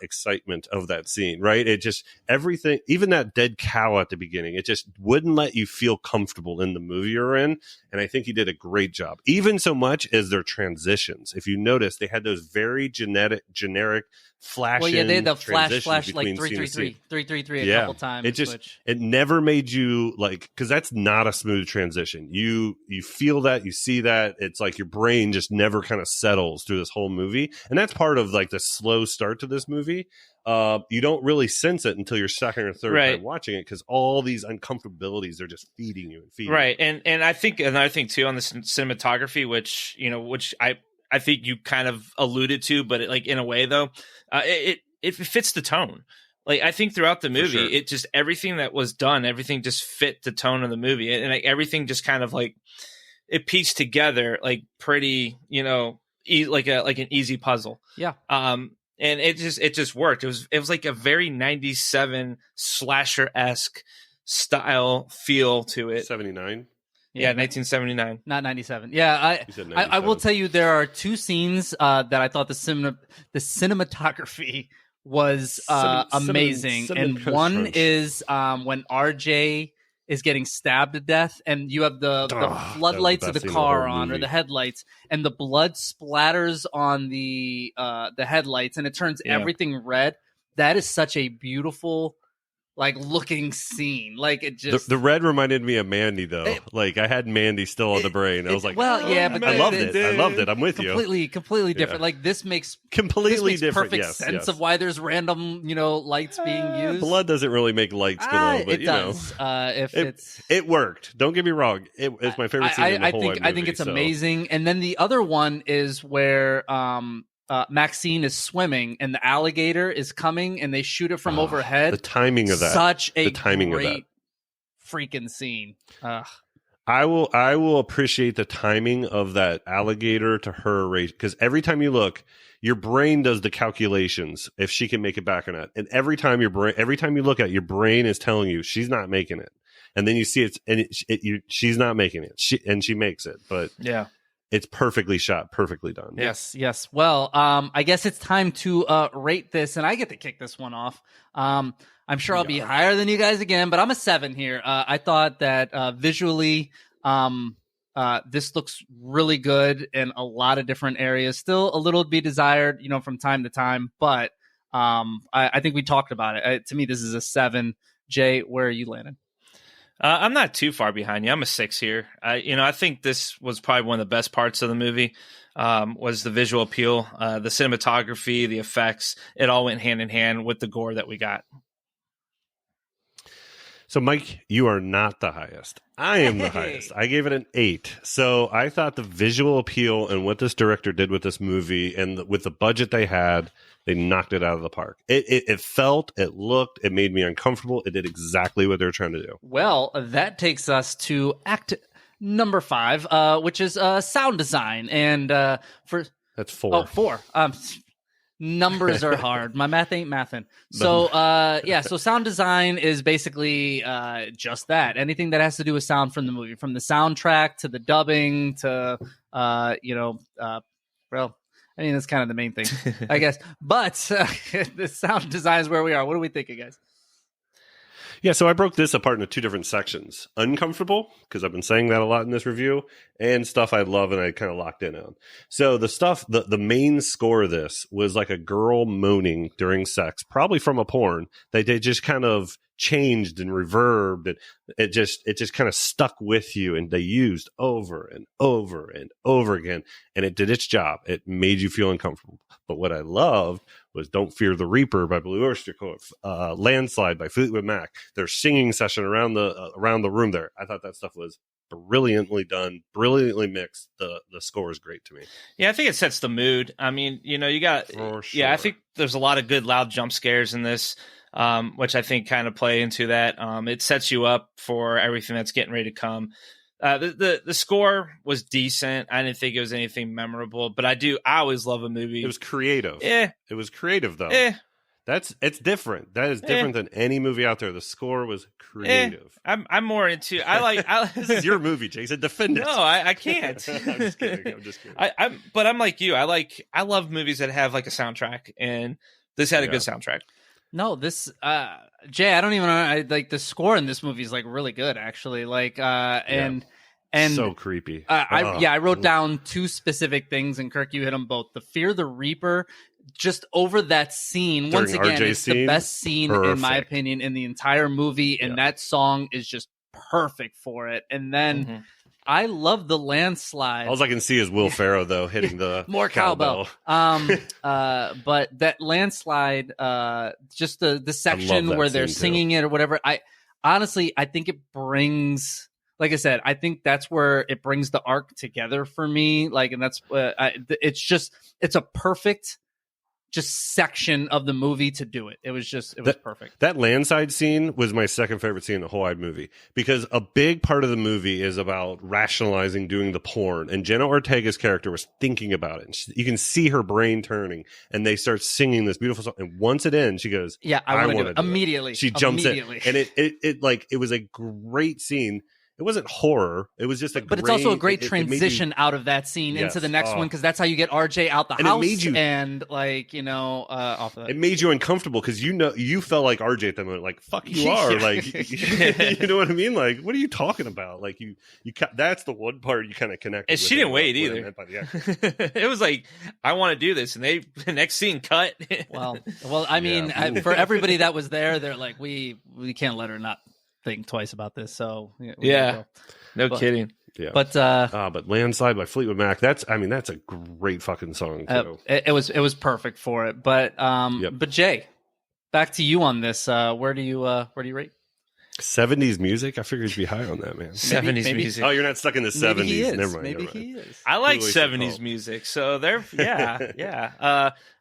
excitement of that scene, right? It just everything, even that dead cow at the beginning, it just wouldn't let you feel comfortable in the movie you're in. And I think he did a great job, even so much as their transitions. If you notice, they had those very generic flashing. Well, yeah, they had the flash like between 333 a couple times. It just it never made you like, because that's not a smooth transition. You feel that, you see that, it's like your brain just never kind of settles through this whole movie, and that's part of like the slow start to this movie. You don't really sense it until your second or third time watching it, because all these uncomfortabilities are just feeding you and feeding you. And I think another thing too on the cinematography, which I think you kind of alluded to, but like in a way though, it fits the tone. Like I think throughout the movie, it just everything that was done, everything just fit the tone of the movie, and like, everything just kind of like it pieced together like pretty, like an easy puzzle. Yeah. And it just worked. It was like a very 97 slasher-esque style feel to it. 79. Yeah, 1979. Not 97. Yeah, I will tell you there are two scenes that I thought the cinematography was amazing. And one is when RJ is getting stabbed to death, and you have the floodlights of the car on, or the headlights, and the blood splatters on the headlights, and it turns everything red. That is such a beautiful, like, looking scene. Like, it just the red reminded me of Mandy, though. Like, I had Mandy still on the brain. I was like, well, yeah, but I loved it. I'm with you. Completely different. Yeah. Like, this makes different. Perfect sense of why there's random, lights being used. Blood doesn't really make lights glow, but it does. It worked. Don't get me wrong. It's my favorite scene in the whole movie. I think it's amazing. And then the other one is where Maxine is swimming and the alligator is coming and they shoot it from overhead. The timing of that. Such a great freaking scene. I will appreciate the timing of that alligator to her race, because every time you look, your brain does the calculations if she can make it back or not. And every time you look at it, your brain is telling you she's not making it. And then you see she's not making it. She makes it. But yeah. It's perfectly shot, perfectly done. Yes. Well, I guess it's time to rate this, and I get to kick this one off. I'm sure I'll be higher than you guys again, but I'm a 7 here. I thought that visually, this looks really good in a lot of different areas. Still a little to be desired, from time to time, but I think we talked about it. To me, this is a 7. Jay, where are you landing? I'm not too far behind you. I'm a 6 here. I think this was probably one of the best parts of the movie, was the visual appeal, the cinematography, the effects. It all went hand in hand with the gore that we got. So, Mike, you are not the highest. I am the highest. I gave it an 8. So I thought the visual appeal and what this director did with this movie, and with the budget they had, they knocked it out of the park. It felt, it looked, it made me uncomfortable. It did exactly what they were trying to do. Well, that takes us to act number 5, which is sound design. And that's 4. Oh, 4. Numbers are hard. My math ain't mathin'. So, so sound design is basically just that. Anything that has to do with sound from the movie, from the soundtrack to the dubbing to, I mean, that's kind of the main thing, I guess. But the sound design is where we are. What are we thinking, guys? Yeah, so I broke this apart into 2 different sections. Uncomfortable, because I've been saying that a lot in this review, and stuff I love and I kind of locked in on. So the stuff, the main score of this was like a girl moaning during sex, probably from a porn, that they just kind of changed and reverbed, and it just kind of stuck with you, and they used over and over and over again, and it did its job. It made you feel uncomfortable. But what I loved was Don't Fear the Reaper by Blue Oyster Cult, Landslide by Fleetwood Mac, their singing session around the room there. I thought that stuff was brilliantly done, brilliantly mixed. The score is great to me. Yeah, I think it sets the mood. I mean, you got, For sure. Yeah, I think there's a lot of good loud jump scares in this, which I think kind of play into that. It sets you up for everything that's getting ready to come. The score was decent. I didn't think it was anything memorable, but I always love a movie. It was creative. Yeah. It was creative, though. Yeah. It's different. That is different than any movie out there. The score was creative. I'm more into. This is your movie, Jason. Defend it. No, I can't. I'm just kidding. I'm just kidding. But I'm like you. I love movies that have like a soundtrack, and this had a good soundtrack. No, this Jay, I don't even know. I like the score in this movie is like really good, actually. Like, and so creepy. I wrote down two specific things, and Kirk, you hit them both. The Fear the Reaper, just over that scene. During Once again, RJ's it's scene? the best scene in my opinion in the entire movie, and that song is just perfect for it. And then I love the landslide. All I can see is Will Ferrell though hitting the more cowbell. But that landslide, just the section where they're singing it or whatever. I think it brings, like I said, I think that's where it brings the arc together for me. Like, and that's it's a perfect just section of the movie to do it. It was perfect. That landside scene was my second favorite scene in the whole wide movie, because a big part of the movie is about rationalizing doing the porn, and Jenna Ortega's character was thinking about it. And you can see her brain turning, and they start singing this beautiful song. And once it ends, she goes, "Yeah, I want to do it immediately." She jumps in, and it was a great scene. It wasn't horror. It was just but it's also a great transition out of that scene into the next one, because that's how you get RJ out the house and like, off of that. It made you uncomfortable because you felt like RJ at that moment, like fuck you are, like you know what I mean? Like, what are you talking about? Like you that's the one part you kind of connected. And she didn't wait either. It was like, I want to do this, and the next scene cut. well, I mean, for everybody that was there, they're like, we can't let her not think twice about this. So no kidding. Yeah, but Landslide by Fleetwood Mac, that's a great fucking song too. It was perfect for it. But but Jay, back to you on this. Where do you rate 70s music? I figured you'd be high on that, man. 70s music. Oh, you're not stuck in the 70s. Never mind. Maybe he is. I like 70s music, so they're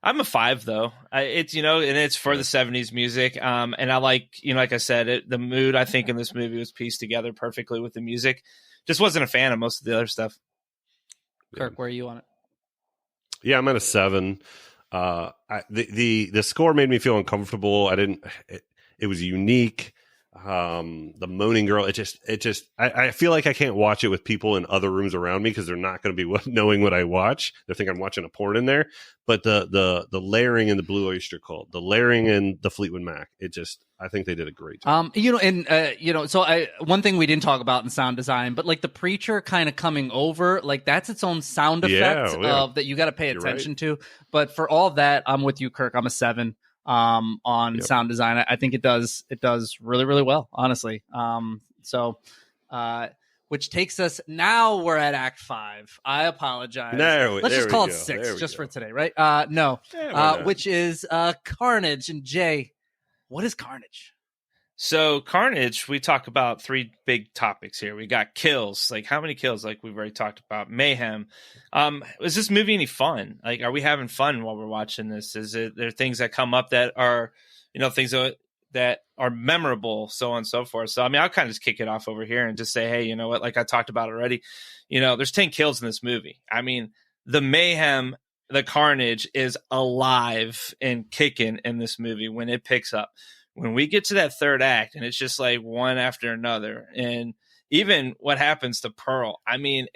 I'm a 5 though. It's and it's for the 70s music. And I like like I said, the mood I think in this movie was pieced together perfectly with the music. Just wasn't a fan of most of the other stuff. Kirk, where are you on it? Yeah, I'm at a 7. The score made me feel uncomfortable. It was unique. The moaning girl, I feel like I can't watch it with people in other rooms around me, because they're not going to be knowing what I watch. They think I'm watching a porn in there. But the layering in the Blue Oyster Cult, the layering in the Fleetwood Mac, I think they did a great job. So one thing we didn't talk about in sound design, but like the preacher kind of coming over, like that's its own sound effect of that you got to pay attention to. But for all that, I'm with you, Kirk. I'm a 7. On sound design. I think it does really, really well, honestly. Which takes us, now we're at Act 5. I apologize. Let's just call it 6 just for today, right? Which is Carnage. And Jay, what is Carnage? So Carnage, we talk about 3 big topics here. We got kills, like how many kills, like we've already talked about. Mayhem. Is this movie any fun? Like, are we having fun while we're watching this? There things that come up that are, things that are memorable, so on and so forth. So, I mean, I'll kind of just kick it off over here and just say, hey, you know what? Like I talked about already, there's 10 kills in this movie. I mean, the mayhem, the carnage is alive and kicking in this movie when it picks up. When we get to that third act, and it's just like one after another, and even what happens to Pearl, I mean,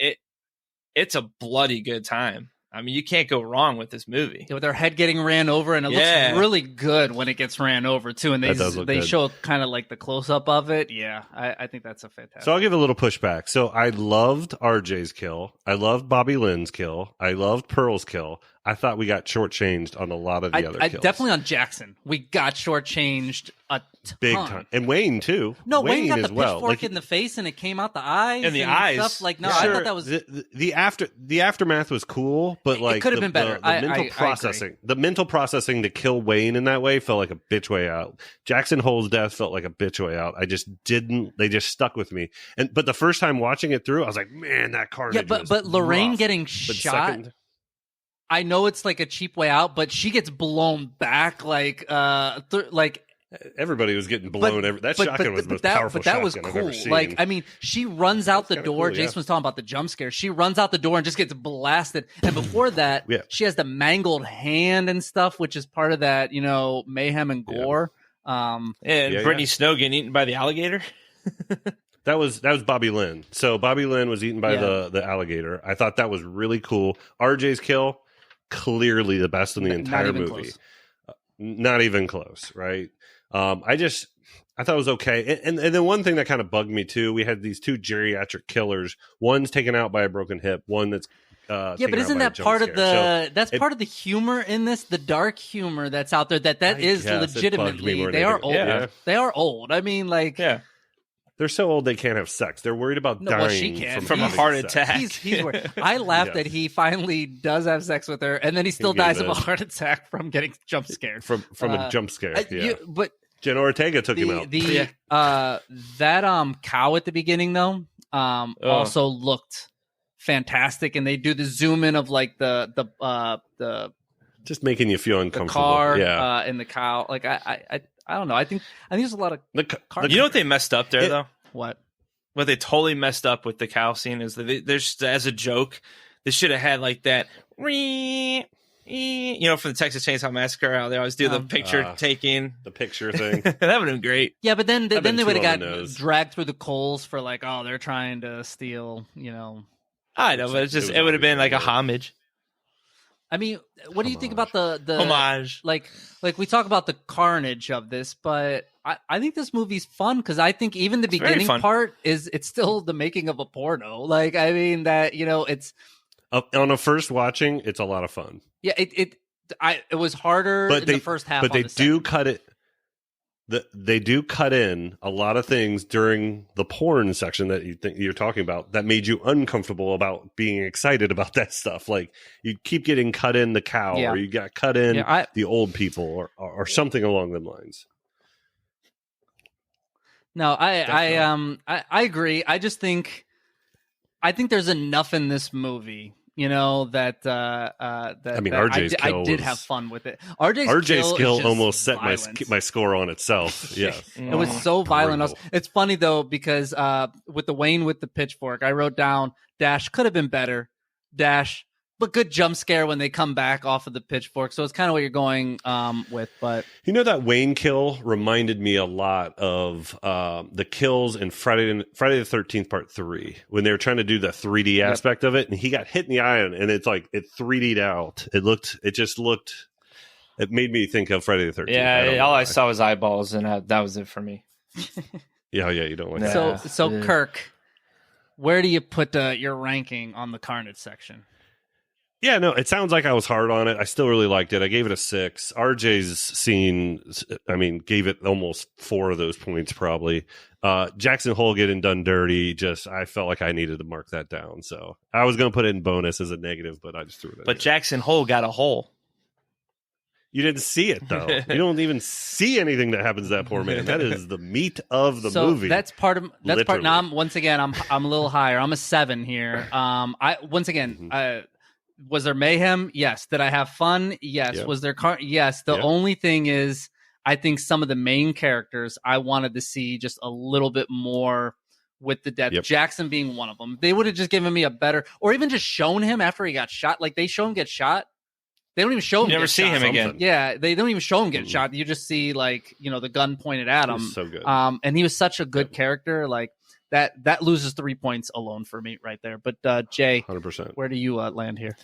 it's a bloody good time. I mean, you can't go wrong with this movie. With their head getting ran over, and it looks really good when it gets ran over too. And they show kind of like the close up of it. Yeah, I think that's a fantastic. So I'll give a little pushback. So I loved RJ's kill. I loved Bobby Lynn's kill. I loved Pearl's kill. I thought we got shortchanged on a lot of the other kills. Definitely on Jackson, we got shortchanged a ton. Big time. And Wayne too. No, Wayne got the pitchfork in the face, and it came out the eyes. And the eyes. Stuff. Like, no, I thought that was the aftermath was cool, but like it could have been better. The mental processing to kill Wayne in that way felt like a bitch way out. Jackson Hole's death felt like a bitch way out. They just stuck with me. But the first time watching it through, I was like, man, that carnage. Yeah, but Lorraine rough. Getting shot. I know it's like a cheap way out, but she gets blown back like Everybody was getting blown. That shotgun was the most powerful But that was shotgun I've cool. ever seen. Like, I mean, she runs out the kinda door. cool, yeah. Jason was talking about the jump scare. She runs out the door and just gets blasted. And before that, Yeah. she has the mangled hand and stuff, which is part of that, mayhem and gore. And Yeah, Brittany Snow getting eaten by the alligator. That was Bobby Lynn. So Bobby Lynn was eaten by Yeah. the alligator. I thought that was really cool. RJ's kill, clearly the best in the entire Not even movie. close. Not even close, right? I thought it was okay. And then one thing that kind of bugged me too, we had these two geriatric killers. One's taken out by a broken hip. One that's Yeah, taken but out isn't by a that jump part of scare. the it- part of the humor in this, the dark humor that's out there that I is guess it bugged me legitimately more they than are anything. old. Yeah. They are old. I mean, like Yeah, They're so old they can't have sex. They're worried about No, dying well, she can. from a having heart sex. attack. he's worried. I laughed Yes. that he finally does have sex with her, and then he still He dies of a does. heart attack from getting jump scared. from a jump scare. Yeah, But Jenna Ortega took him out. that cow at the beginning though also looked fantastic, and they do the zoom in of like the Just making you feel uncomfortable. car Yeah, and the cow. Like I don't know. I think there's a lot of you know what they messed up there though? what. What they totally messed up with the cow scene is that there's as a joke, they should have had like that, from the Texas Chainsaw Massacre, how they always do the picture taking. the picture thing. That would have been great. Yeah, but then been they too would have on the got nose. dragged through the coals for like, oh, they're trying to steal, I know, but It it would have been like a obviously, yeah. homage, I mean, what do you think about the homage. like we talk about the carnage of this, but I think this movie's fun because I think even the very beginning fun. part it's still the making of a porno. Like, I mean that it's On a first watching, it's a lot of fun. yeah it was harder in the first half. But on they the do second. cut it. They do cut in a lot of things during the porn section that you're talking about that made you uncomfortable about being excited about that stuff. Like you keep getting cut in the cow, Yeah. or you got cut in Yeah, the old people, or something along them lines. No, I agree. I just think there's enough in this movie, that I mean, that RJ's I kill did was- have fun with it. RJ's RJ's kill skill is just almost set violent. my score on itself. Yeah, It was so violent. Brutal. It's funny though because with the Wayne with the pitchfork, I wrote down dash could have been better dash, but good jump scare when they come back off of the pitchfork. So it's kind of what you're going with, but that Wayne kill reminded me a lot of the kills in Friday the 13th Part 3 when they were trying to do the 3D aspect of it, and he got hit in the eye, and it's like it 3D'd out. It made me think of Friday the 13th. Yeah, all I I saw was eyeballs, and that was it for me. Yeah, you don't like Yeah. that. so Yeah. Kirk, where do you put your ranking on the Carnage section? Yeah, no, it sounds like I was hard on it. I still really liked it. I gave it a 6. RJ's scene, I mean, gave it almost 4 of those points probably. Jackson Hole getting done dirty, I felt like I needed to mark that down. So I was going to put it in bonus as a negative, but I just threw it in. But there. Jackson Hole got a hole. You didn't see it, though. You don't even see anything that happens to that poor man. That is the meat of the So movie. that's part of Literally. now. I'm a little higher. I'm a 7 here. Was there mayhem? Yes. Did I have fun? Yes. Yeah. Was there yes. The Yeah. only thing is, I think some of the main characters I wanted to see just a little bit more with the death. Yep. Jackson being one of them. They would have just given me a better, or even just shown him after he got shot. Like they show him get shot. They don't even show him. You never get see shot. him again. Yeah, they don't even show him get Mm-mm. shot. You just see the gun pointed at It him. was so good. And he was such a good character. Like that loses 3 points alone for me right there. But Jay, 100%. where do you land here?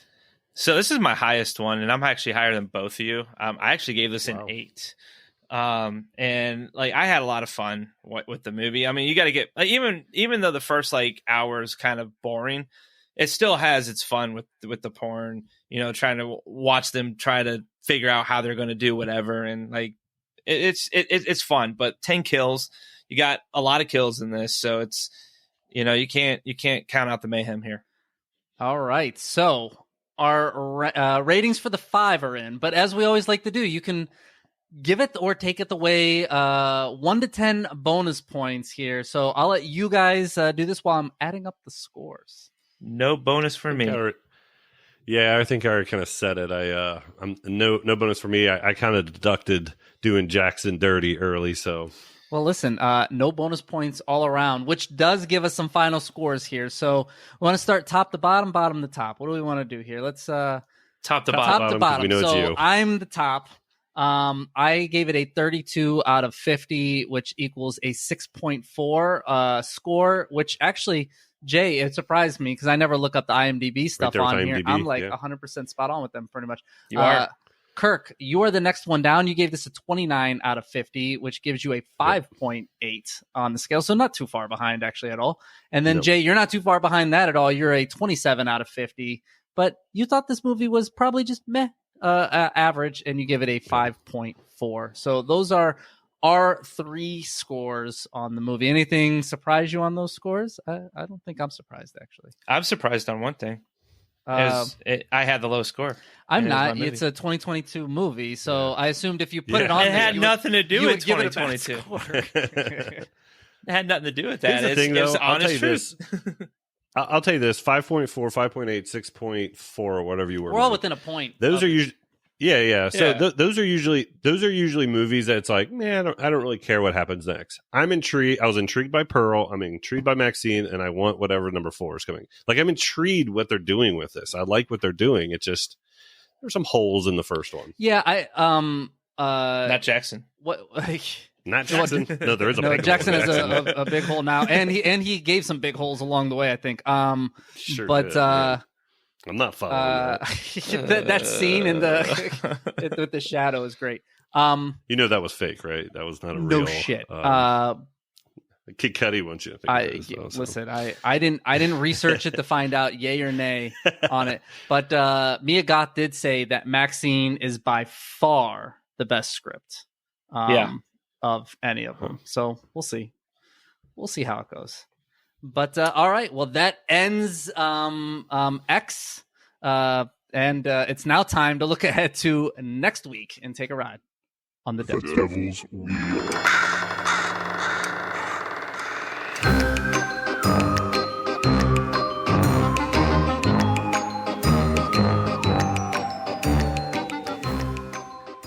So this is my highest one, and I'm actually higher than both of you. I actually gave this Wow. an 8. And like I had a lot of fun with the movie. I mean, you got to get even though the first hour is kind of boring, it still has its fun with the porn. Trying to watch them try to figure out how they're going to do whatever, and like it's fun. But 10 kills, you got a lot of kills in this, so it's you can't count out the mayhem here. All right, so our ratings for the 5 are in, but as we always like to do, you can give it or take it away 1 to 10 bonus points here. So I'll let you guys do this while I'm adding up the scores. No bonus for me. Yeah, I think I already kind of said it. I'm no bonus for me. I kind of deducted doing Jackson dirty early, so. Well, listen, no bonus points all around, which does give us some final scores here. So we want to start top to bottom, bottom to top. What do we want to do here? Let's top to top to bottom, 'cause bottom. we know it's So you. I'm the top. I gave it a 32 out of 50, which equals a 6.4 score, which actually, Jay, it surprised me because I never look up the IMDb stuff there with on here. IMDb, I'm like yeah. 100% spot on with them pretty much. You are. Kirk, you are the next one down. You gave this a 29 out of 50, which gives you a 5.8 on the scale. So not too far behind actually at all. And then Nope. Jay, you're not too far behind that at all. You're a 27 out of 50, but you thought this movie was probably just meh, average, and you give it a 5.4. So those are our 3 scores on the movie. Anything surprise you on those scores? I don't think I'm surprised actually. I'm surprised on one thing. Uh, I had the low score. I'm It was my not. movie. It's a 2022 movie, so I assumed if you put it on, It there, had you would- nothing to do you with would give it a bad 2022. score. It had nothing to do with that. Here's the thing, It's though. I'll tell honest you truth. this. I'll tell you this: 5.4, 5.8, 6.4, or whatever you were. We're all Mike. within a point. Those of are it. usually. Yeah. So Yeah. those are usually movies that it's like, man, I don't really care what happens next. I'm intrigued. I was intrigued by Pearl. I'm intrigued by Maxine, and I want whatever number 4 is coming. Like, I'm intrigued what they're doing with this. I like what they're doing. It's just there's some holes in the first one. Yeah, Not Jackson. what? Not Jackson. No, there is a No, big Jackson hole. has a big hole now, and he gave some big holes along the way, I think. Sure but did, yeah. I'm not following that. that scene in the with the shadow is great. You know that was fake, right? That was not a real. No shit. Kid Cudi wants you to think it is, though, so. Listen, I didn't research it to find out yay or nay on it, but Mia Goth did say that Maxine is by far the best script, of any of them. So we'll see how it goes. But all right, well that ends X, and it's now time to look ahead to next week and take a ride on the The Devil's Devil's Wheel.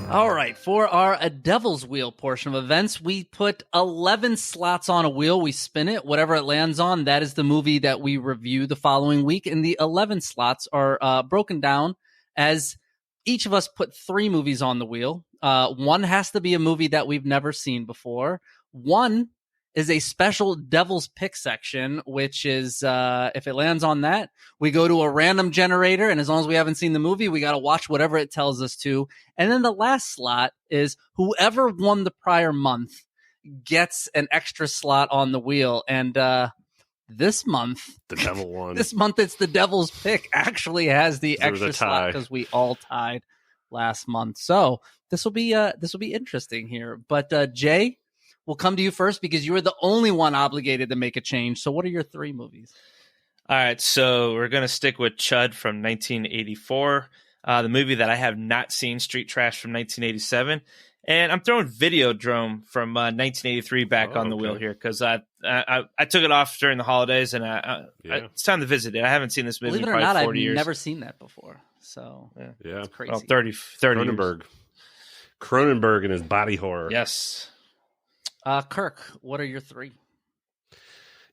All right, for our Devil's Wheel portion of events, we put 11 slots on a wheel. We spin it. Whatever it lands on, that is the movie that we review the following week. And the 11 slots are broken down as each of us put 3 movies on the wheel. One has to be a movie that we've never seen before. One is a special Devil's Pick section, which is, if it lands on that, we go to a random generator, and as long as we haven't seen the movie, we got to watch whatever it tells us to. And then the last slot is whoever won the prior month gets an extra slot on the wheel. And this month, The devil won. it's the Devil's Pick actually has the There was a extra slot tie. because we all tied last month. So this will be interesting here. But Jay, we'll come to you first because you were the only one obligated to make a change. So what are your 3 movies? All right, so we're going to stick with Chud from 1984, the movie that I have not seen, Street Trash from 1987. And I'm throwing Videodrome from 1983 back on the wheel here because I took it off during the holidays, and it's time to visit it. I haven't seen this movie Believe it in or probably not, 40 I've years. never seen that before. So Yeah. it's crazy. Well, 30 years. Cronenberg and his body horror. Yes. Kirk, what are your 3?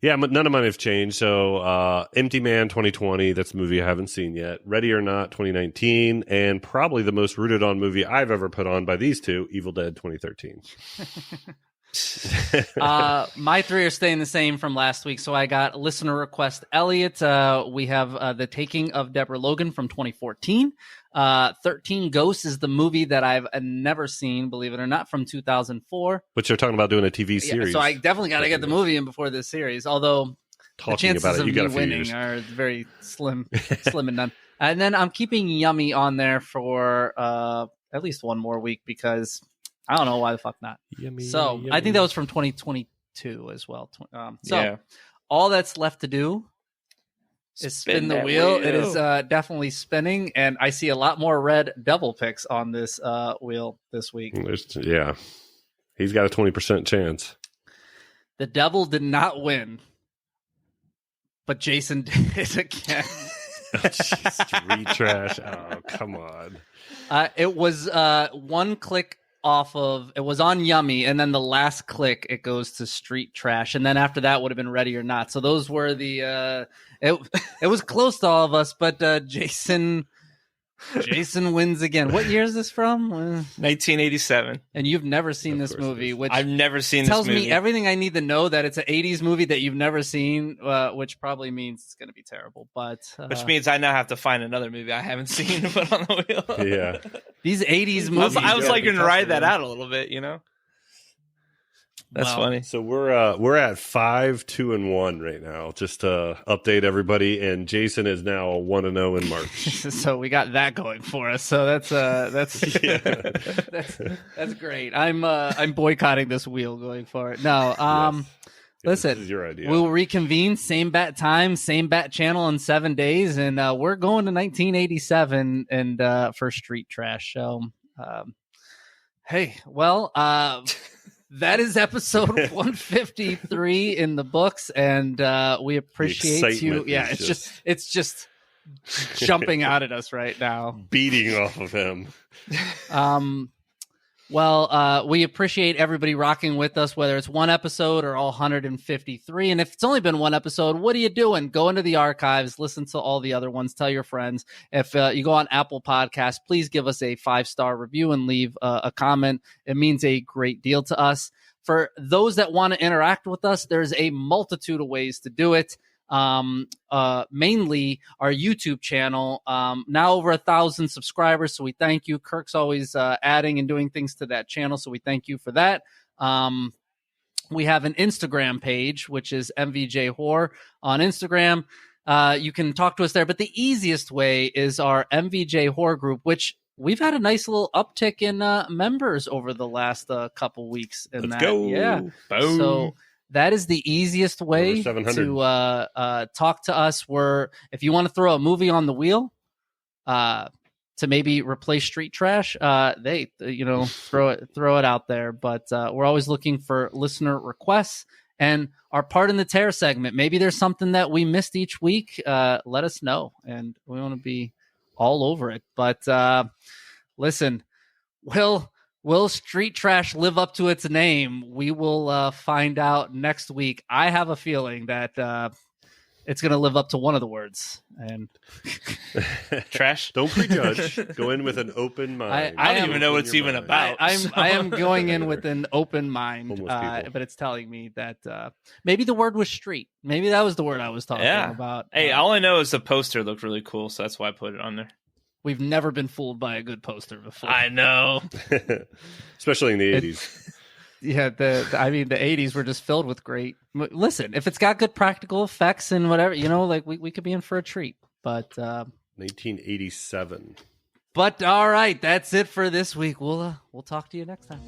Yeah, but none of mine have changed. So, Empty Man 2020, that's a movie I haven't seen yet. Ready or Not 2019, and probably the most rooted on movie I've ever put on by these two, Evil Dead 2013. My 3 are staying the same from last week. So I got listener request Elliot. We have The Taking of Deborah Logan from 2014. 13 Ghosts is the movie that I've never seen, believe it or not, from 2004. But you're talking about doing a TV Yeah, series. so I definitely got to get the movie in before this series. Although the Talking chances about it, of you got me a few winning years. are very slim and none. And then I'm keeping Yummy on there for at least one more week because I don't know why the fuck not. Yummy, So yummy, I think that was from 2022 as well. So Yeah. all that's left to do is spin the that wheel. It is definitely spinning, and I see a lot more red devil picks on this wheel this week. Yeah. He's got a 20% chance. The devil did not win, but Jason did again. Street trash. Oh, come on. It was one click off of, it was on Yummy, and then the last click it goes to Street Trash, and then after that would have been Ready or Not. So those were the it was close to all of us, but Jason wins again. What year is this from? 1987. And you've never seen this course it movie, is. which I've never seen tells this movie. me everything I need to know that it's an 80s movie that you've never seen, which probably means it's going to be terrible. But Which means I now have to find another movie I haven't seen to put on the wheel. Yeah. these 80s I movies. was Yeah, like going to tough ride for that them. out a little bit, you know? That's Wow. funny. So we're at 5-2-1 right now. Just to update everybody, and Jason is now 1-0 in March. So we got that going for us. So that's Yeah. that's great. I'm boycotting this wheel going forward. No, Yes. listen, This is your idea. we'll reconvene, same bat time, same bat channel in 7 days, and we're going to 1987 and for Street Trash. So, hey, well, that is episode 153 in the books, and we appreciate you. excitement Yeah, is it's just jumping out at us right now. beating off of him. Well, we appreciate everybody rocking with us, whether it's one episode or all 153. And if it's only been one episode, what are you doing? Go into the archives, listen to all the other ones, tell your friends. If you go on Apple Podcasts, please give us a 5-star review and leave a comment. It means a great deal to us. For those that want to interact with us, there's a multitude of ways to do it. Mainly our YouTube channel, now over 1,000 subscribers. So we thank you. Kirk's always adding and doing things to that channel. So we thank you for that. We have an Instagram page, which is MVJ Horror on Instagram. You can talk to us there, but the easiest way is our MVJ Horror group, which we've had a nice little uptick in members over the last couple weeks. Let's go. Yeah. Boom. So that is the easiest way Over 700. to talk to us. If you want to throw a movie on the wheel to maybe replace Street Trash, throw it out there. But we're always looking for listener requests and our part in the tear segment. Maybe there's something that we missed each week. Let us know, and we want to be all over it. But listen, Will Street Trash live up to its name? We will find out next week. I have a feeling that it's going to live up to one of the words. And Trash. Don't prejudge. Go in with an open mind. I don't am- even know what it's Open your even mind. about. I am going in with an open mind, Homeless people. but it's telling me that maybe the word was street. Maybe that was the word I was talking Yeah. about. Hey, all I know is the poster looked really cool, so that's why I put it on there. We've never been fooled by a good poster before. I know. Especially in the 80s. Yeah, the 80s were just filled with great. Listen, if it's got good practical effects and whatever, like we could be in for a treat. But 1987. all right, that's it for this week. We'll talk to you next time.